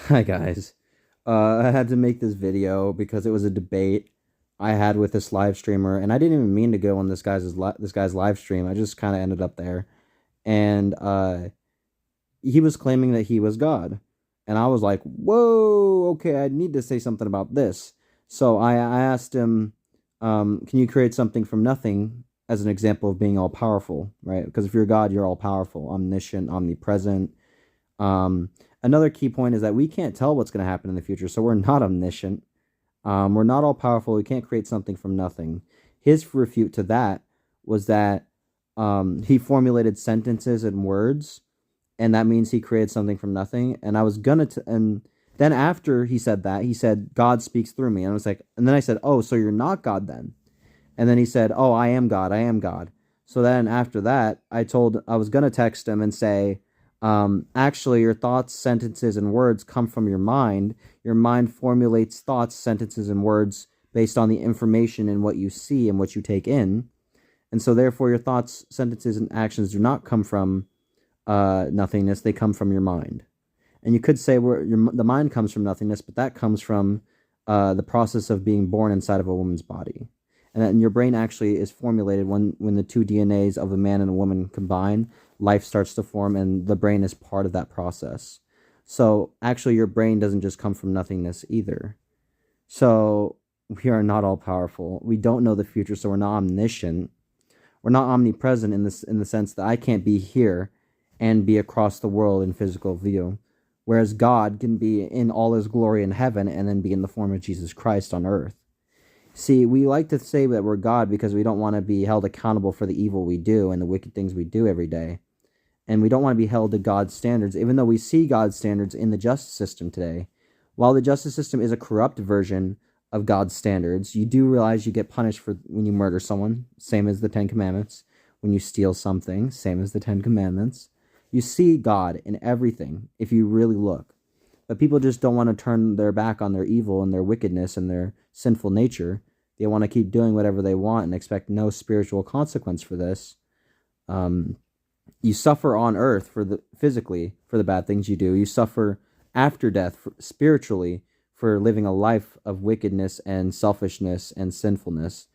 Hi guys. I had to make this video because it was a debate I had with this live streamer, and I didn't even mean to go on this guy's live stream. I just kind of ended up there, and he was claiming that he was God, and I was like, "Whoa, okay, I need to say something about this." So I asked him, "Can you create something from nothing?" As an example of being all powerful, right? Because if you're God, you're all powerful, omniscient, omnipresent. um, Another key point is that we can't tell what's going to happen in the future, so we're not omniscient. We're not all powerful. We can't create something from nothing. His refute to that was that he formulated sentences and words, and that means he created something from nothing. And I was and then after he said that, he said, God speaks through me. And I was like, and then I said, oh, so you're not God then? And then he said, oh, I am God. I am God. So then after that, I was going to text him and say, actually, your thoughts, sentences, and words come from your mind. Your mind formulates thoughts, sentences, and words based on the information and what you see and what you take in. And so, therefore, your thoughts, sentences, and actions do not come from nothingness, they come from your mind. And you could say the mind comes from nothingness, but that comes from the process of being born inside of a woman's body. And then your brain actually is formulated when the two DNAs of a man and a woman combine, life starts to form, and the brain is part of that process. So actually, your brain doesn't just come from nothingness either. So we are not all powerful. We don't know the future, so we're not omniscient. We're not omnipresent in the sense that I can't be here and be across the world in physical view, whereas God can be in all his glory in heaven and then be in the form of Jesus Christ on earth. See, we like to say that we're God because we don't want to be held accountable for the evil we do and the wicked things we do every day. And we don't want to be held to God's standards, even though we see God's standards in the justice system today. While the justice system is a corrupt version of God's standards, you do realize you get punished for when you murder someone, same as the Ten Commandments. When you steal something, same as the Ten Commandments. You see God in everything if you really look. But people just don't want to turn their back on their evil and their wickedness and their sinful nature. They want to keep doing whatever they want and expect no spiritual consequence for this. Um, you suffer on earth physically for the bad things you do. You suffer after death spiritually for living a life of wickedness and selfishness and sinfulness.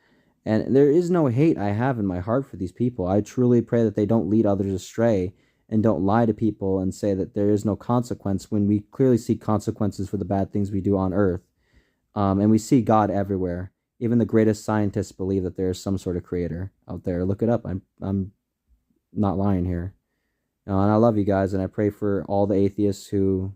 And there is no hate I have in my heart for these people. I truly pray that they don't lead others astray and don't lie to people and say that there is no consequence when we clearly see consequences for the bad things we do on earth. And we see God everywhere. Even the greatest scientists believe that there is some sort of creator out there. Look it up. I'm not lying here. And I love you guys, and I pray for all the atheists who,